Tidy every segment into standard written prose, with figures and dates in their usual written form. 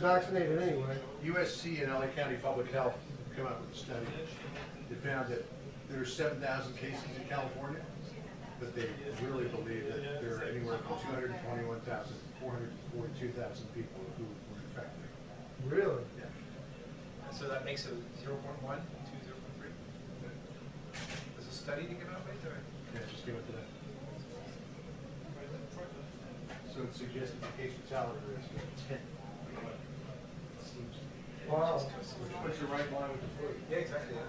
been vaccinated anyway. USC and LA County Public Health come out with a study. They found that there are 7,000 cases in California, but they really believe that there are anywhere from 221,000 to 442,000 people who were infected. Really? Yeah. So that makes it 0.1 to 0.3? There's a study to give out right there? Yeah, just came out today. So it suggests that the case fatality rate is 10. Wow. Which puts you right in line with the flu. Yeah, exactly. Yeah.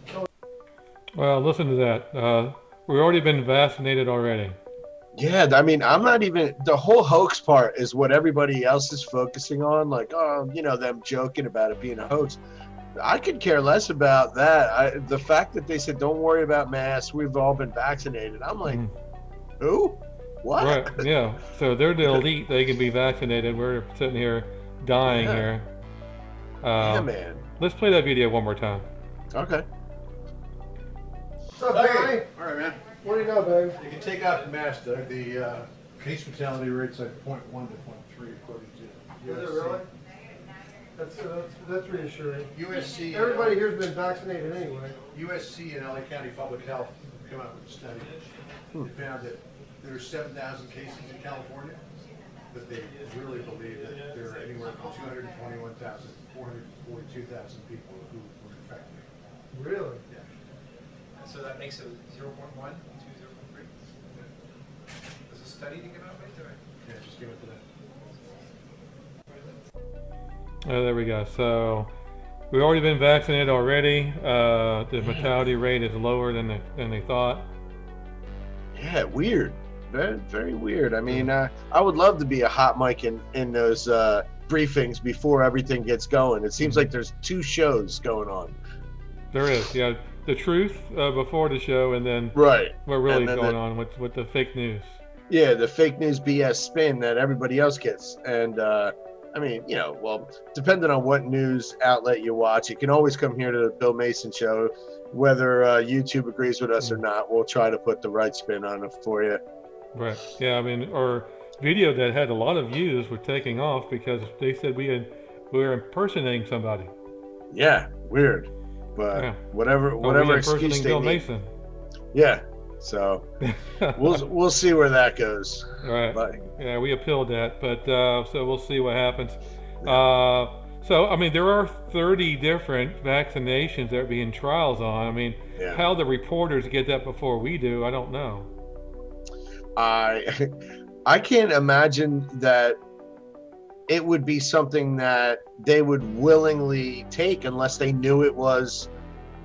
That's what it is. Well, listen to that. We've already been vaccinated already. Yeah, I mean, I'm not even, the whole hoax part is what everybody else is focusing on. Like, oh, you know, them joking about it being a hoax. I could care less about that. The fact that they said, don't worry about masks, we've all been vaccinated. I'm like, who? What? Right, yeah. So they're the elite. They can be vaccinated. We're sitting here dying here. Yeah, man. Let's play that video one more time. Okay. What's up, Johnny? All right, man. What do you know, babe? You can take out the mask, Doug. The case fatality rate's like 0.1 to 0.3 according to USC. Is it really? That's reassuring. USC. Everybody here's been vaccinated anyway. USC and LA County Public Health come out with a study. They found that there are 7,000 cases in California, but they really believe that there are anywhere from 221,000 to 442,000 people who were infected. Really? Yeah. So that makes it 0.1 to 0.3? There's a study to give out right there? Yeah, just came out today. Oh, there we go. So we've already been vaccinated already. The mortality rate is lower than they thought. Yeah, weird. Very, very weird. I mean, I would love to be a hot mic in those briefings before everything gets going. It seems like there's two shows going on. There is, yeah. The truth before the show, and then Right. what really is going on with the fake news. Yeah, the fake news BS spin that everybody else gets. And I mean, you know, well, depending on what news outlet you watch, you can always come here to the Bill Mason show. Whether YouTube agrees with us or not, we'll try to put the right spin on it for you. Right. Yeah, I mean, our video that had a lot of views were taking off because they said we were impersonating somebody. Yeah, weird. But Yeah. whatever we excuse impersonating they Bill need. Mason. Yeah. So we'll see where that goes. Right. But, Yeah, we appealed that, but so we'll see what happens. So I mean, there are 30 different vaccinations that are being trials on. I mean, how the reporters get that before we do, I don't know. I can't imagine that it would be something that they would willingly take unless they knew it was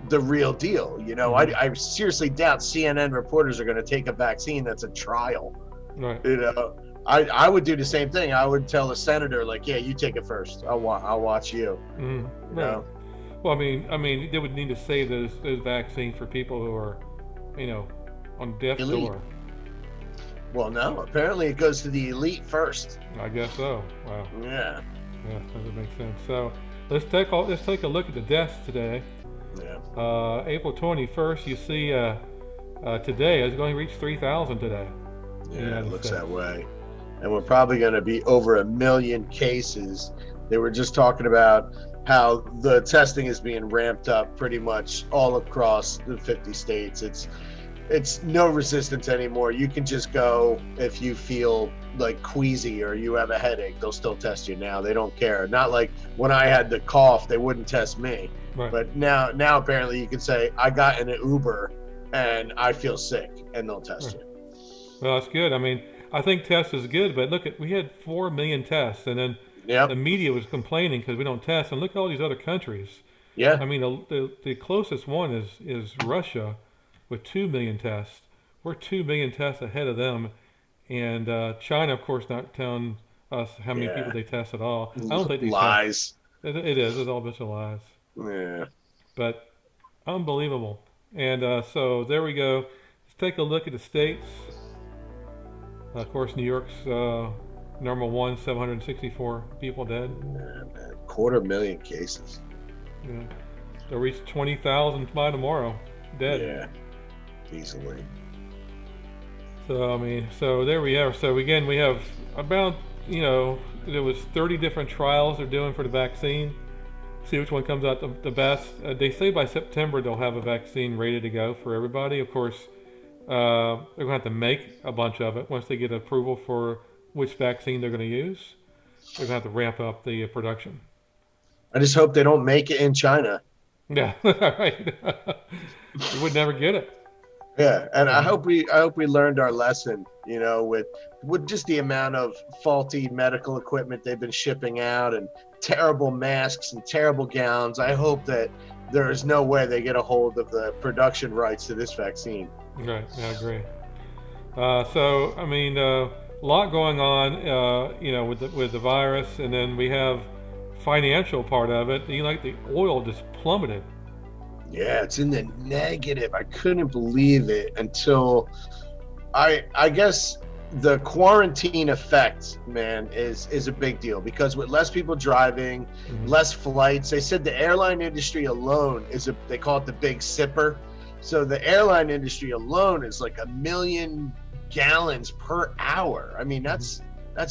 the real deal. You know, I seriously doubt CNN reporters are going to take a vaccine that's a trial. Right. You know, I would do the same thing. I would tell a senator, like, yeah, you take it first. I'll watch you. Mm-hmm. You know? Well, I mean, they would need to save those vaccines for people who are, you know, on death's door. Well, no. Apparently, it goes to the elite first. I guess so. Wow. Yeah. Yeah, that makes sense. So let's take a look at the deaths today. Yeah. April 21st. You see, today it's going to reach 3,000 today. Yeah, it looks that way. And we're probably going to be over 1 million cases. They were just talking about how the testing is being ramped up pretty much all across the 50 states. It's no resistance anymore. You can just go if you feel like queasy or you have a headache. They'll still test you now. They don't care. Not like when I had the cough, they wouldn't test me. Right. But now apparently you can say, I got in an Uber and I feel sick, and they'll test you. Well, that's good. I mean, I think test is good, but look, we had 4 million tests, and then the media was complaining because we don't test. And look at all these other countries. Yeah. I mean, the closest one is Russia with 2 million tests. We're 2 million tests ahead of them. And China, of course, not telling us how many people they test at all. I don't think they lies. It is. It's all a bunch of lies. Yeah. But unbelievable. And so there we go. Let's take a look at the states. Of course, New York's number one, 764 people dead. Yeah, man. 250,000 cases. Yeah. They'll reach 20,000 by tomorrow. Dead. Yeah. Easily. So, I mean, so there we are. So again, we have about, there was 30 different trials they're doing for the vaccine. See which one comes out the best. They say by September they'll have a vaccine ready to go for everybody. Of course, they're going to have to make a bunch of it once they get approval for which vaccine they're going to use. They're going to have to ramp up the production. I just hope they don't make it in China. Yeah, right. You would never get it. Yeah, and I hope we learned our lesson, you know, with just the amount of faulty medical equipment they've been shipping out and terrible masks and terrible gowns. I hope that there is no way they get a hold of the production rights to this vaccine. Right, I agree. So, I mean, a lot going on, you know, with the virus, and then we have financial part of it. You know, like the oil just plummeted. Yeah, it's in the negative. I couldn't believe it until I guess the quarantine effect, man, is a big deal because with less people driving, less flights, they said the airline industry alone they call it the big sipper. So the airline industry alone is like 1 million gallons per hour. I mean, that's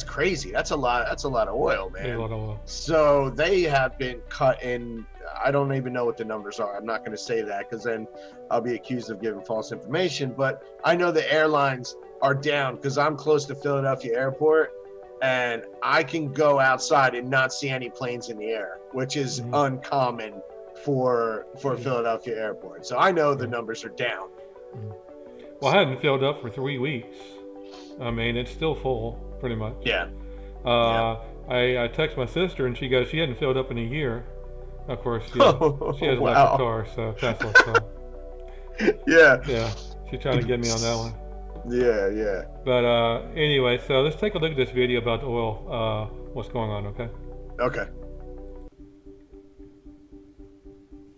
crazy. That's a lot of oil, man. A lot of oil. So they have been cutting. I don't even know what the numbers are. I'm not going to say that because then I'll be accused of giving false information. But I know the airlines are down because I'm close to Philadelphia Airport and I can go outside and not see any planes in the air, which is uncommon for Philadelphia Airport. So I know the numbers are down. Well, I hadn't filled up for 3 weeks. I mean, it's still full, pretty much. Yeah. I text my sister and she goes, she hadn't filled up in a year. Of course, she has an electric car, so Tesla. So. Yeah. She's trying to get me on that one. Yeah. But anyway, so let's take a look at this video about the oil. What's going on? Okay. Okay.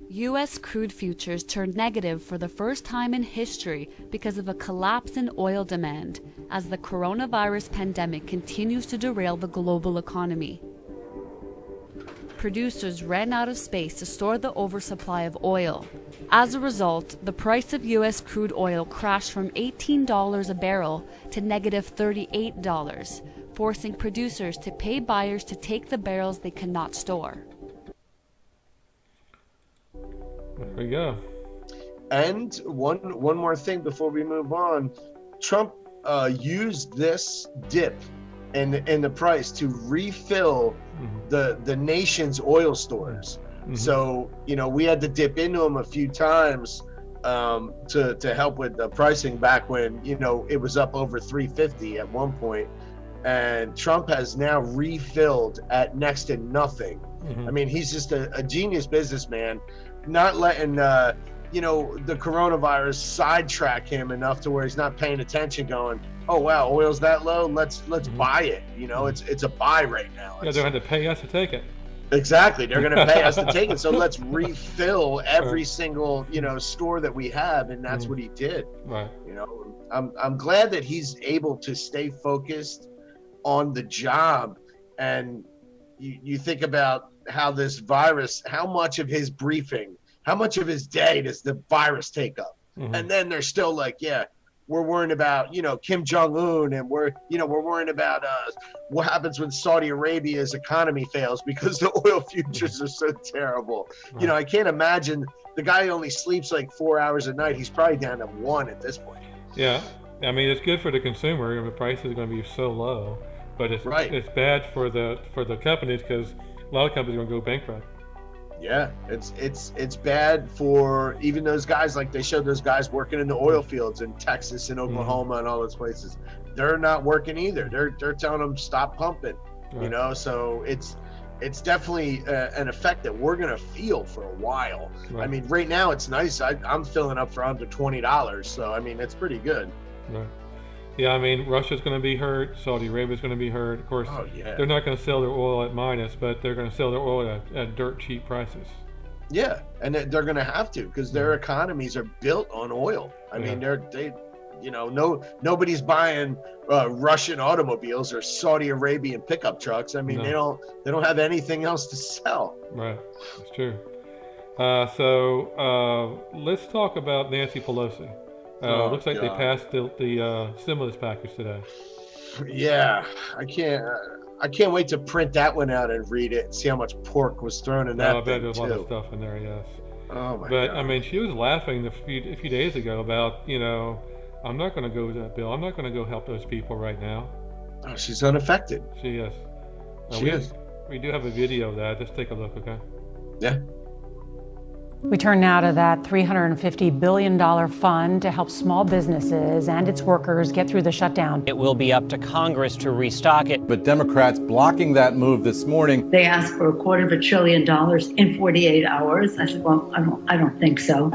U.S. crude futures turned negative for the first time in history because of a collapse in oil demand as the coronavirus pandemic continues to derail the global economy. Producers ran out of space to store the oversupply of oil. As a result, the price of U.S. crude oil crashed from $18 a barrel to negative $38, forcing producers to pay buyers to take the barrels they cannot store. There we go. And one more thing before we move on, Trump used this dip in the price to refill the nation's oil stores. So, you know, we had to dip into them a few times to help with the pricing back when, you know, it was up over $3.50 at one point. And Trump has now refilled at next to nothing. I mean, he's just a genius businessman, not letting you know, the coronavirus sidetrack him enough to where he's not paying attention, going, oh wow, oil's that low, let's buy it. You know, it's a buy right now. Yeah, they're going to pay us to take it. Exactly, they're going to pay us to take it. So let's refill every single, you know, store that we have, and that's what he did. Right. You know, I'm glad that he's able to stay focused on the job. And you think about how this virus, how much of his briefing, how much of his day does the virus take up? And then they're still like, yeah, we're worrying about, you know, Kim Jong-un, and we're worrying about what happens when Saudi Arabia's economy fails because the oil futures are so terrible. Right. You know, I can't imagine the guy only sleeps like 4 hours a night. He's probably down to 1 at this point. Yeah. I mean, it's good for the consumer. The price is going to be so low, but it's bad for the companies because a lot of companies are going to go bankrupt. Yeah, it's bad for even those guys. Like they showed those guys working in the oil fields in Texas and Oklahoma and all those places. They're not working either. They're telling them stop pumping. Right. You know, so it's definitely an effect that we're gonna feel for a while. Right. I mean, right now it's nice. I'm filling up for under $20, so I mean it's pretty good. Right. Yeah, I mean, Russia's going to be hurt. Saudi Arabia's going to be hurt. Of course, they're not going to sell their oil at minus, but they're going to sell their oil at dirt cheap prices. Yeah, and they're going to have to because their economies are built on oil. I mean, they, you know, nobody's buying Russian automobiles or Saudi Arabian pickup trucks. I mean, they don't have anything else to sell. Right, that's true. So let's talk about Nancy Pelosi. Looks like they passed the stimulus package today. Yeah, I I can't wait to print that one out and read it and see how much pork was thrown in that I bet thing there's a lot of too. stuff in there, yes. Oh my But God. I mean, she was laughing a few days ago about, I'm not going to go with that bill. I'm not going to go help those people right now. Oh, she's unaffected. She is. She is. We do have a video of that. Just take a look, okay? Yeah. We turn now to that $350 billion fund to help small businesses and its workers get through the shutdown. It will be up to Congress to restock it. But Democrats blocking that move this morning. They asked for $250 billion in 48 hours. I said, well, I don't think so.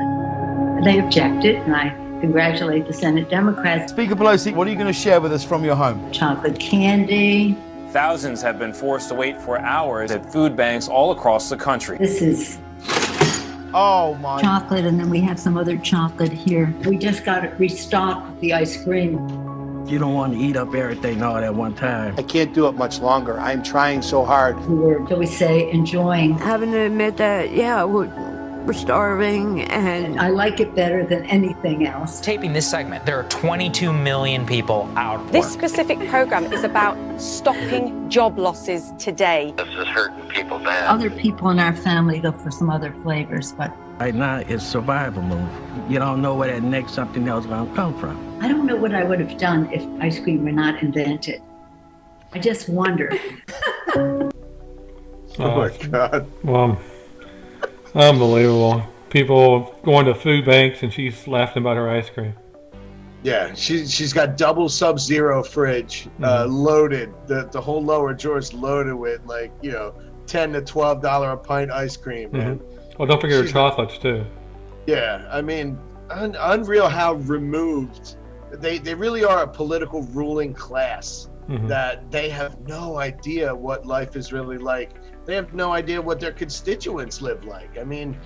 They objected, and I congratulate the Senate Democrats. Speaker Pelosi, what are you going to share with us from your home? Chocolate candy. Thousands have been forced to wait for hours at food banks all across the country. This is chocolate, and then we have some other chocolate here. We just got it restocked with the ice cream. You don't want to eat up everything all at one time. I can't do it much longer. I'm trying so hard. We were, shall we say, enjoying. Having to admit that, we're starving, and I like it better than anything else. Taping this segment, there are 22 million people out of work. This specific program is about stopping job losses today. This is hurting people bad. Other people in our family go for some other flavors, but right now it's survival move. You don't know where that next something else is going to come from. I don't know what I would have done if ice cream were not invented. I just wonder. Oh my God. Well, unbelievable. People going to food banks and she's laughing about her ice cream. Yeah, she's got double Sub-Zero fridge loaded. The whole lower drawers loaded with $10 to $12 a pint ice cream. Man. Well, don't forget her chocolates too. Yeah, I mean, unreal how removed they really are, a political ruling class that they have no idea what life is really like. They have no idea what their constituents live like. I mean,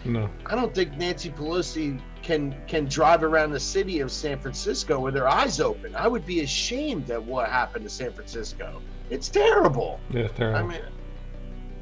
I don't think Nancy Pelosi can drive around the city of San Francisco with her eyes open. I would be ashamed at what happened to San Francisco. It's terrible. Yeah, it's terrible. I mean,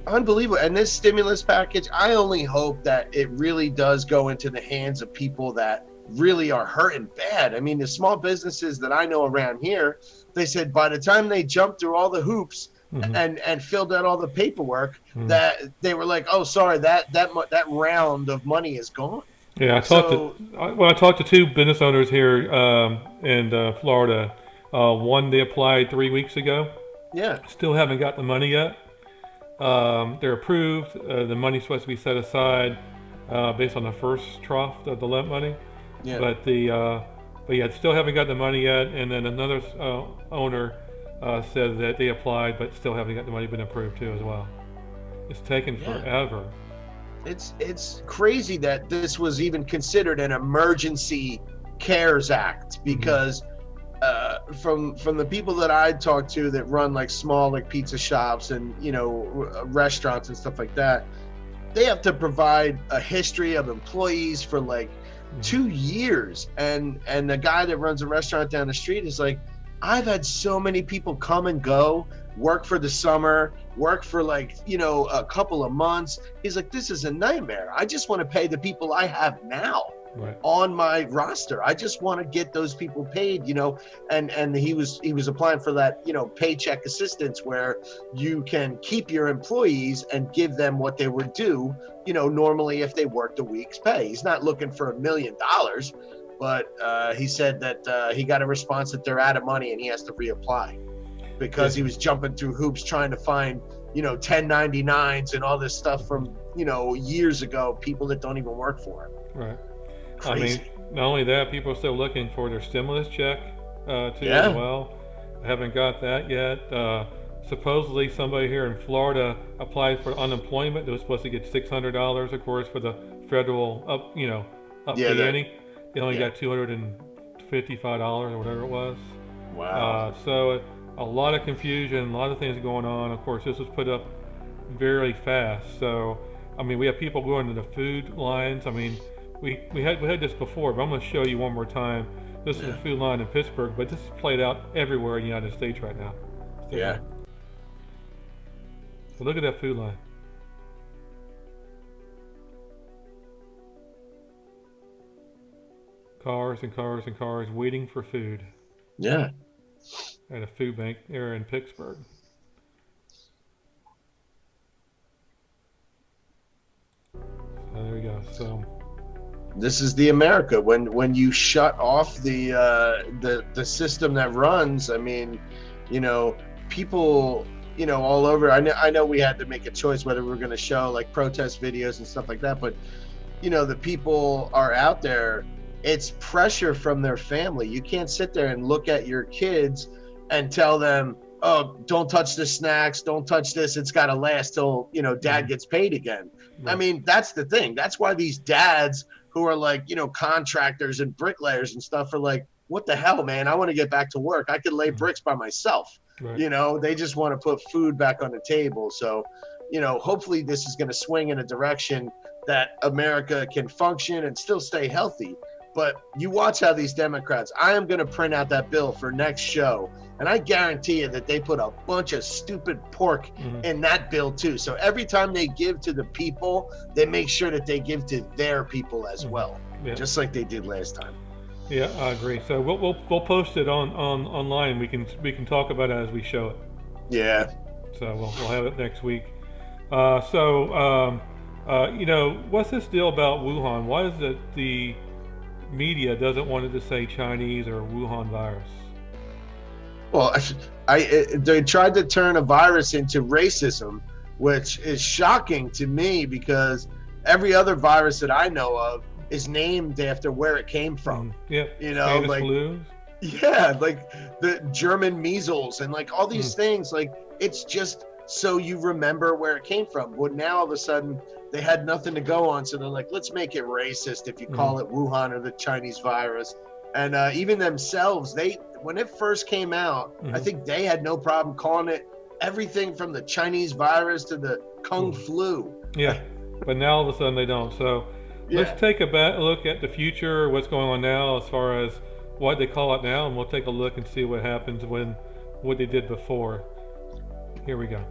unbelievable. And this stimulus package, I only hope that it really does go into the hands of people that really are hurting bad. I mean, the small businesses that I know around here, they said by the time they jumped through all the hoops and filled out all the paperwork, that they were like, oh, sorry, that round of money is gone. Yeah, I talked to two business owners here in Florida. One, they applied 3 weeks ago. Yeah. Still haven't got the money yet. They're approved. The money's supposed to be set aside based on the first trough of the LEMP money. Yeah. But still haven't got the money yet. And then another owner said that they applied, but still haven't got the money been approved too as well. It's taken forever. It's crazy that this was even considered an emergency CARES Act, because from the people that I talked to that run like small pizza shops and restaurants and stuff like that, they have to provide a history of employees for 2 years, and the guy that runs a restaurant down the street is like, I've had so many people come and go, work for the summer, work for a couple of months. He's like, this is a nightmare. I just want to pay the people I have now on my roster. I just want to get those people paid, and he was applying for that, paycheck assistance, where you can keep your employees and give them what they were due, normally if they worked a week's pay. He's not looking for $1 million, but he said that he got a response that they're out of money and he has to reapply, because he was jumping through hoops trying to find 1099s and all this stuff from years ago, people that don't even work for him. Right. Crazy. I mean, not only that, people are still looking for their stimulus check too as well. I haven't got that yet. Supposedly somebody here in Florida applied for unemployment. They were supposed to get $600, of course, for the federal up the ante. They only got $255 or whatever it was. Wow. So a lot of confusion, a lot of things going on. Of course, this was put up very fast. So, I mean, we have people going to the food lines. I mean, we had this before, but I'm going to show you one more time. This is a food line in Pittsburgh, but this is played out everywhere in the United States right now. Yeah. So look at that food line. Cars and cars and cars waiting for food. Yeah. At a food bank there in Pittsburgh. go. So this is the America when you shut off the system that runs. I mean, people, all over. I know we had to make a choice whether we were going to show like protest videos and stuff like that, but the people are out there. It's pressure from their family. You can't sit there and look at your kids and tell them, oh, don't touch the snacks, don't touch this. It's got to last till, dad gets paid again. Right. I mean, that's the thing. That's why these dads who are like, contractors and bricklayers and stuff are like, what the hell, man? I want to get back to work. I could lay bricks by myself. Right. They just want to put food back on the table. So, hopefully this is going to swing in a direction that America can function and still stay healthy. But you watch how these Democrats, I am going to print out that bill for next show. And I guarantee you that they put a bunch of stupid pork in that bill too. So every time they give to the people, they make sure that they give to their people as well, just like they did last time. Yeah, I agree. So we'll post it online. We can talk about it as we show it. Yeah. So we'll have it next week. What's this deal about Wuhan? Why is it the media doesn't want it to say Chinese or Wuhan virus? Well, they tried to turn a virus into racism, which is shocking to me because every other virus that I know of is named after where it came from. Yeah, Spanish like flu. Yeah, like the German measles and like all these things. Like it's just so you remember where it came from. But now all of a sudden they had nothing to go on, so they're like, let's make it racist if you call it Wuhan or the Chinese virus. And even themselves, when it first came out, I think they had no problem calling it everything from the Chinese virus to the Kung flu. Yeah, but now all of a sudden they don't. So let's take a look at the future, what's going on now as far as what they call it now, and we'll take a look and see what happens what they did before. Here we go.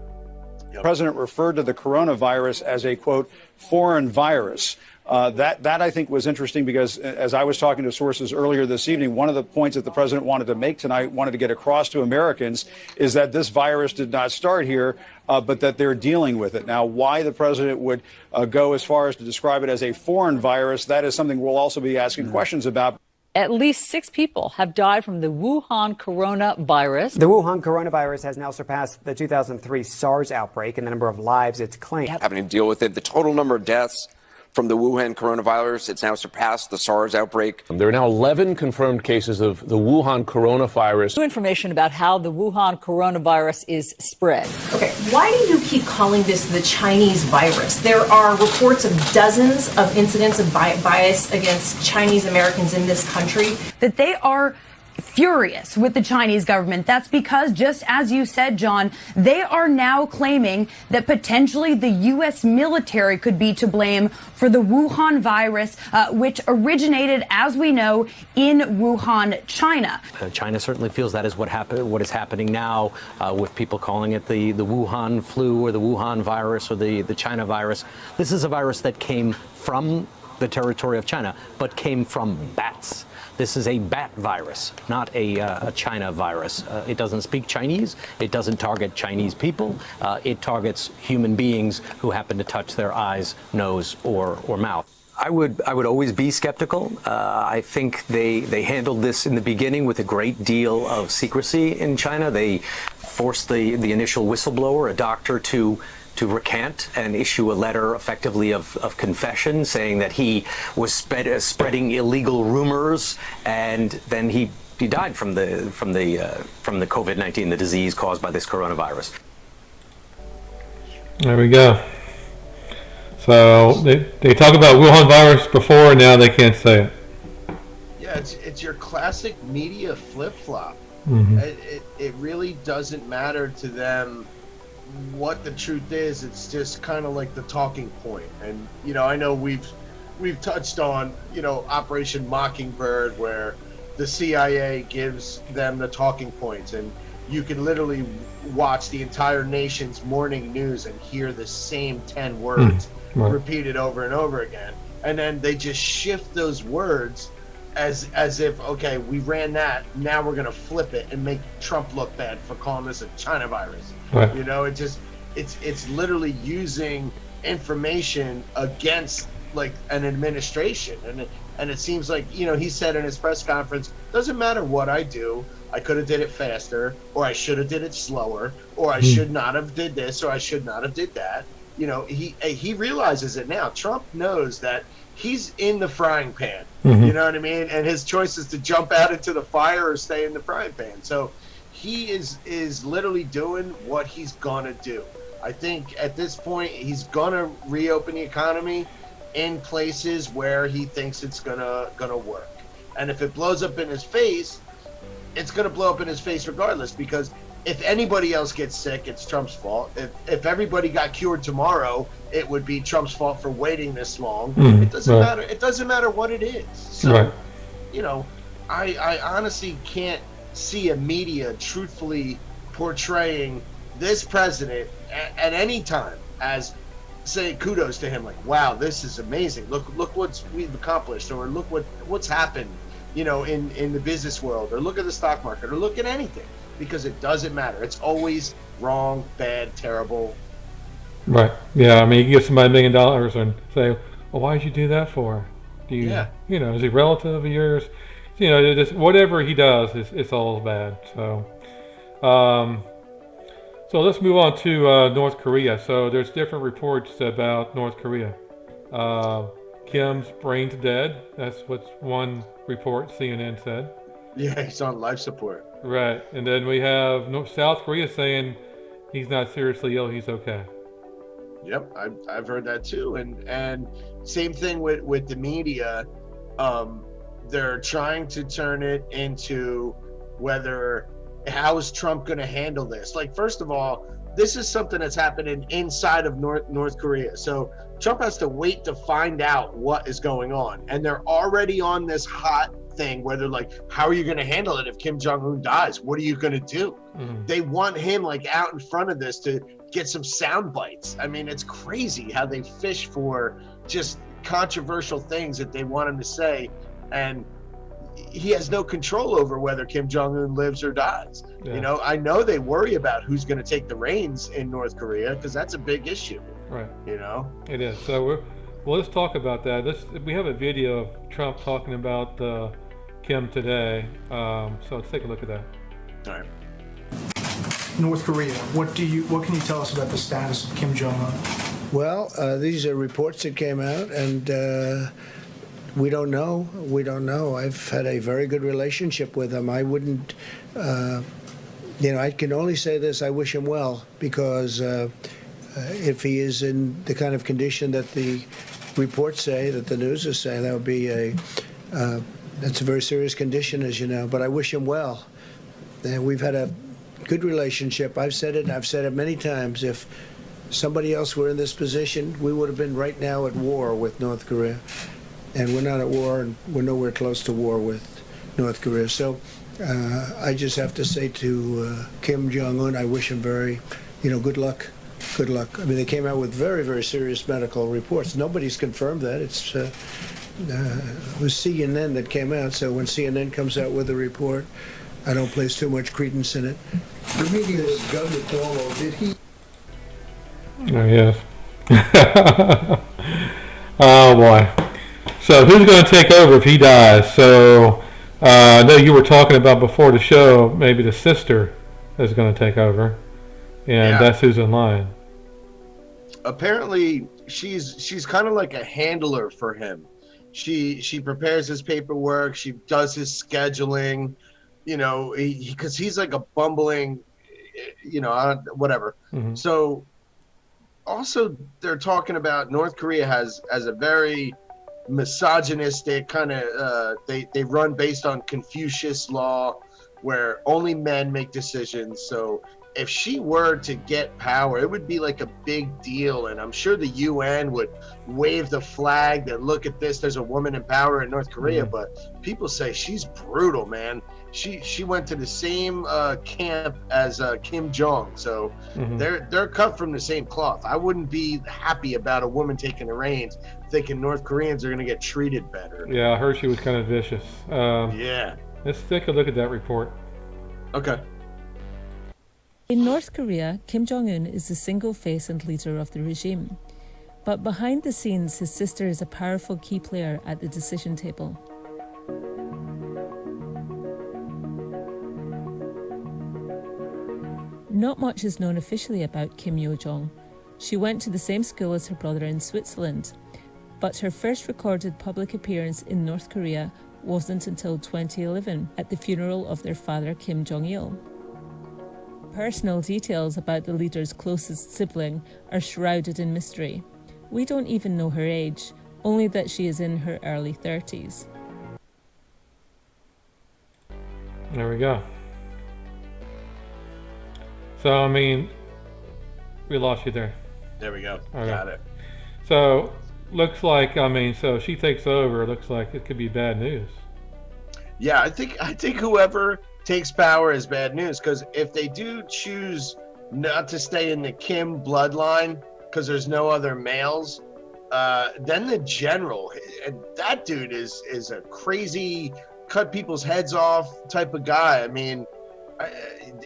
The president referred to the coronavirus as a, quote, foreign virus. That I think was interesting because as I was talking to sources earlier this evening, one of the points that the president wanted to make tonight, wanted to get across to Americans, is that this virus did not start here, but that they're dealing with it. Now, why the president would go as far as to describe it as a foreign virus, that is something we'll also be asking questions about. At least 6 people have died from the Wuhan coronavirus. The Wuhan coronavirus has now surpassed the 2003 SARS outbreak in the number of lives it's claimed. Having to deal with it, the total number of deaths from the Wuhan coronavirus, it's now surpassed the SARS outbreak. There are now 11 confirmed cases of the Wuhan coronavirus. New information about how the Wuhan coronavirus is spread. Okay, why do you keep calling this the Chinese virus? There are reports of dozens of incidents of bias against Chinese Americans in this country. That they are furious with the Chinese government. That's because, just as you said, John, they are now claiming that potentially the U.S. military could be to blame for the Wuhan virus, which originated, as we know, in Wuhan, China. China certainly feels that is what is happening now with people calling it the Wuhan flu or the Wuhan virus or the China virus. This is a virus that came from the territory of China, but came from bats. This is a bat virus, not a China virus. It doesn't speak Chinese. It doesn't target Chinese people. It targets human beings who happen to touch their eyes, nose, or mouth. I would always be skeptical. I think they handled this in the beginning with a great deal of secrecy in China. They forced the initial whistleblower, a doctor, to recant and issue a letter effectively of confession saying that he was spreading illegal rumors, and then he died from the COVID-19, the disease caused by this coronavirus. There we go. So they talk about Wuhan virus before, and now they can't say it. Yeah, it's your classic media flip-flop. It really doesn't matter to them what the truth is. It's just kind of like the talking point. And I know we've touched on Operation Mockingbird, where the CIA gives them the talking points, and you can literally watch the entire nation's morning news and hear the same 10 words repeated over and over again, and then they just shift those words as if, okay, we ran that, now we're gonna flip it and make Trump look bad for calling this a China virus. Right. It's literally using information against like an administration. And it seems like, you know, he said in his press conference, doesn't matter what I do, I could have did it faster, or I should have did it slower, or I should not have did this, or I should not have did that. You know, he realizes it now. Trump knows that he's in the frying pan. You know what I mean? And his choice is to jump out into the fire or stay in the frying pan. So he is literally doing what he's gonna do. I think at this point he's gonna reopen the economy in places where he thinks it's gonna work. And if it blows up in his face, it's gonna blow up in his face regardless, because if anybody else gets sick, it's Trump's fault. If everybody got cured tomorrow, it would be Trump's fault for waiting this long. It doesn't matter. It doesn't matter what it is. So, you know, I honestly can't see a media truthfully portraying this president at any time as say kudos to him, like, wow, this is amazing. Look what we've accomplished, or look what's happened, you know, in the business world, or look at the stock market, or look at anything. Because it doesn't matter. It's always wrong, bad, terrible. Right. Yeah. I mean, you give somebody $1 million and say, "Well, why did you do that for? Do you, you know, is he a relative of yours? You know, just whatever he does, it's all bad." So, so let's move on to North Korea. So there's different reports about North Korea. Kim's brain's dead. That's what one report CNN said. Yeah, he's on life support. Right, and then we have South Korea saying he's not seriously ill, he's okay. Yep, I've heard that too, and same thing with the media. They're trying to turn it into how is Trump going to handle this? Like, first of all, this is something that's happening inside of North Korea, so Trump has to wait to find out what is going on, and they're already on this hot thing where they're like, how are you going to handle it if Kim Jong-un dies? What are you going to do? They want him like out in front of this to get some sound bites. I mean, it's crazy how they fish for just controversial things that they want him to say, and he has no control over whether Kim Jong-un lives or dies. You know, I know they worry about who's going to take the reins in North Korea, because that's a big issue. Right. You know, it is. So let's talk about that. We have a video of Trump talking about Kim today, so let's take a look at that. All right. North Korea, what can you tell us about the status of Kim Jong-un? Well, these are reports that came out, and we don't know. We don't know. I've had a very good relationship with him. I wouldn't, you know, I can only say this: I wish him well, because if he is in the kind of condition that the reports say, that the news is saying, that would be that's a very serious condition, as you know. But I wish him well. And we've had a good relationship. I've said it, and I've said it many times. If somebody else were in this position, we would have been right now at war with North Korea. And we're not at war, and we're nowhere close to war with North Korea. So I just have to say to Kim Jong-un, I wish him very, you know, good luck. Good luck. I mean, they came out with very, very serious medical reports. Nobody's confirmed that. It was CNN that came out. So when CNN comes out with a report, I don't place too much credence in it. The meeting with Governor Cuomo, did he? Oh, yes. Oh, boy. So who's going to take over if he dies? So I know you were talking about before the show, maybe the sister is going to take over, and that's who's in line. Apparently, she's kind of like a handler for him. She prepares his paperwork. She does his scheduling. You know, because he's like a bumbling, you know, whatever. So also they're talking about North Korea has a very misogynistic kind of they run based on Confucius law, where only men make decisions. So if she were to get power, it would be like a big deal, and I'm sure the UN would wave the flag that, look at this, there's a woman in power in North Korea. But people say she's brutal, man. She went to the same camp as Kim Jong, so they're cut from the same cloth. I wouldn't be happy about a woman taking the reins, thinking North Koreans are going to get treated better. Yeah, I heard she was kind of vicious. Yeah. Let's take a look at that report. Okay. In North Korea, Kim Jong-un is the single face and leader of the regime. But behind the scenes, his sister is a powerful key player at the decision table. Not much is known officially about Kim Yo Jong. She went to the same school as her brother in Switzerland, but her first recorded public appearance in North Korea wasn't until 2011 at the funeral of their father Kim Jong-il. Personal details about the leader's closest sibling are shrouded in mystery. We don't even know her age, only that she is in her early 30s. There we go. So, I mean, we lost you there. There we go. Okay. Got it. So, looks like, I mean, so she takes over. Looks like it could be bad news. Yeah, I think whoever takes power is bad news, because if they do choose not to stay in the Kim bloodline because there's no other males, then the general, that dude is a crazy, cut people's heads off type of guy. I mean,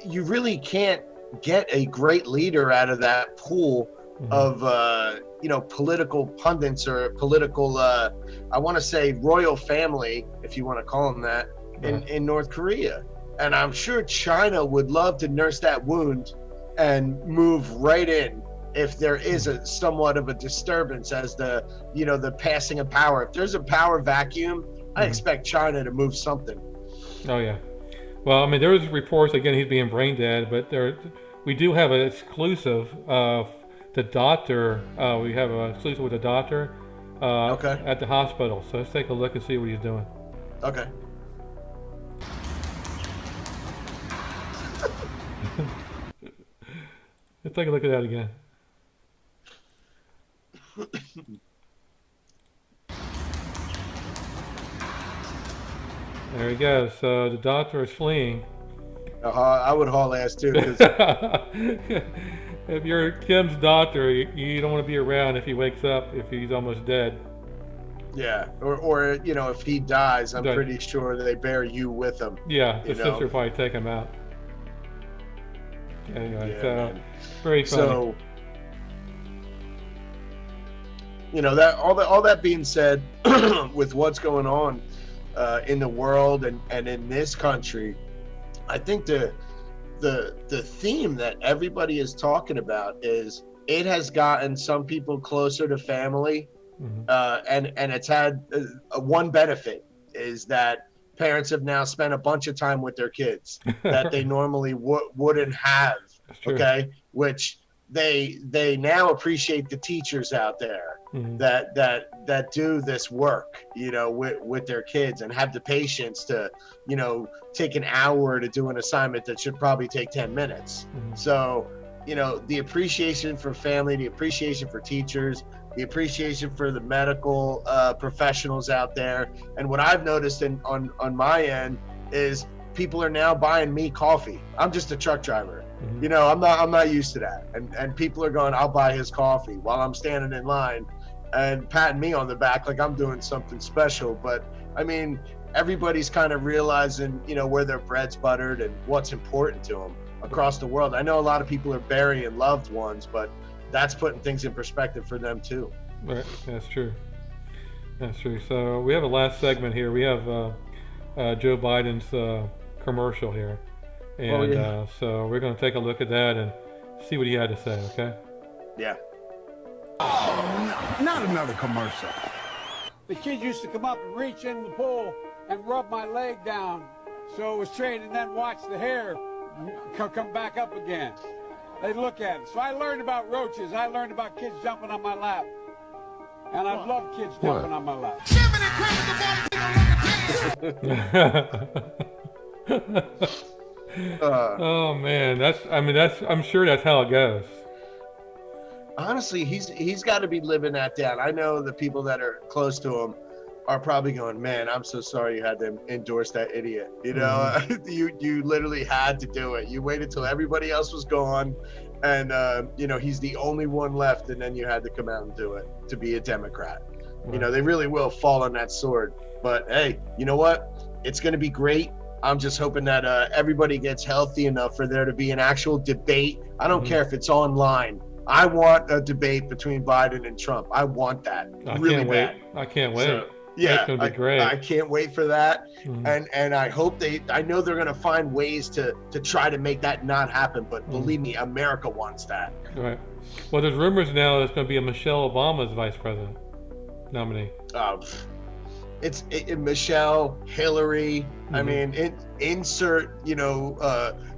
you really can't get a great leader out of that pool of political pundits or political I want to say royal family, if you want to call them that, in North Korea. And I'm sure China would love to nurse that wound and move right in if there is a somewhat of a disturbance as the passing of power. If there's a power vacuum, I expect China to move something. Oh yeah. Well, I mean, there's reports again he's being brain dead, but we do have an exclusive of the doctor. We have an exclusive with the doctor at the hospital. So let's take a look and see what he's doing. Okay. Let's take a look at that again. There he goes. So the doctor is fleeing. I would haul ass too. If you're Kim's doctor, you don't want to be around if he wakes up, if he's almost dead. Yeah, or if he dies, I'm pretty sure they bury you with him. Yeah, the sister will probably take him out. Anyway, Yeah, so man. very funny. So, that all that being said, with what's going on in the world and in this country, I think the theme that everybody is talking about is it has gotten some people closer to family, and it's had one benefit is that parents have now spent a bunch of time with their kids that they normally wouldn't have. Okay, which they now appreciate the teachers out there that do this work, with their kids and have the patience to, take an hour to do an assignment that should probably take 10 minutes. So, the appreciation for family, the appreciation for teachers, the appreciation for the medical professionals out there. And what I've noticed on my end is people are now buying me coffee. I'm just a truck driver. I'm not used to that. And people are going, I'll buy his coffee while I'm standing in line and patting me on the back like I'm doing something special. But I mean, everybody's kind of realizing, where their bread's buttered and what's important to them across the world. I know a lot of people are burying loved ones, but that's putting things in perspective for them too. Right, that's true. That's true. So we have a last segment here. We have Joe Biden's commercial here. And so we're going to take a look at that and see what he had to say, okay? Yeah. Oh, not another commercial. The kid used to come up and reach in the pool and rub my leg down so it was straight, and then watch the hair come back up again. They look at it. So I learned about roaches. I learned about kids jumping on my lap. And I love kids jumping on my lap. Oh man, I'm sure that's how it goes. Honestly, he's got to be living that down. I know the people that are close to him are probably going, man, I'm so sorry you had to endorse that idiot. You literally had to do it. You waited till everybody else was gone, and he's the only one left, and then you had to come out and do it to be a Democrat. They really will fall on that sword. But hey, you know what? It's going to be great. I'm just hoping that everybody gets healthy enough for there to be an actual debate. I don't care if it's online. I want a debate between Biden and Trump. I want that really bad. I can't wait. So, yeah, that's gonna be great. I can't wait for that. Mhm. And I hope I know they're gonna find ways to try to make that not happen. But believe me, America wants that. Right. Well, there's rumors now it's going to be a Michelle Obama's vice president nominee. It's Michelle, Hillary. I mean, insert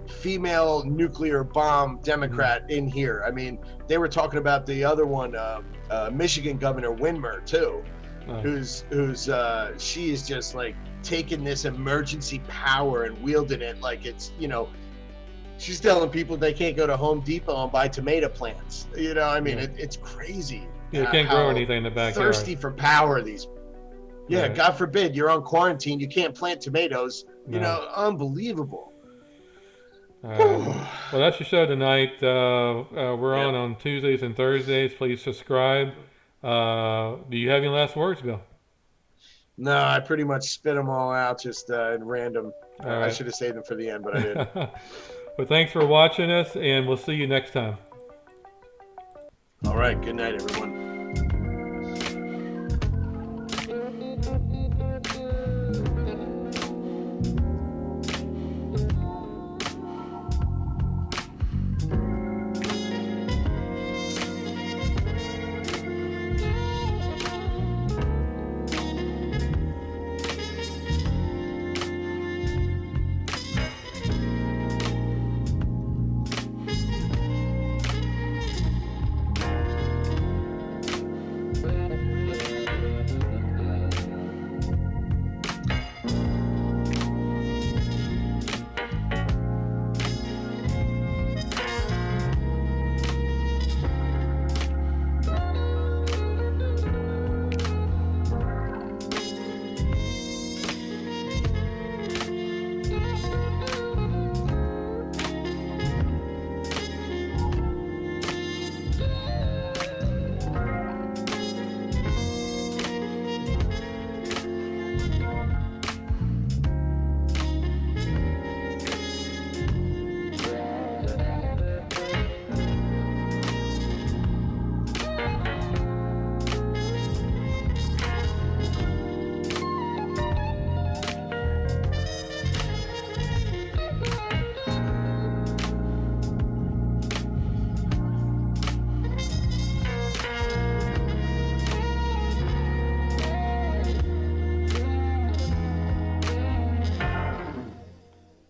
female nuclear bomb Democrat in here. I mean, they were talking about the other one, Michigan Governor Whitmer too, who's she is just like taking this emergency power and wielding it like it's she's telling people they can't go to Home Depot and buy tomato plants. I mean, it's crazy. You can't grow anything in the backyard. Thirsty for power, these. Yeah, Right. God forbid you're on quarantine, you can't plant tomatoes. No. Unbelievable. Well, that's your show tonight. We're on Tuesdays and Thursdays. Please subscribe. Do you have any last words, Bill? No, I pretty much spit them all out just in random. All I right. should have saved them for the end, but I didn't. Well, thanks for watching us, and we'll see you next time. All right, good night, everyone.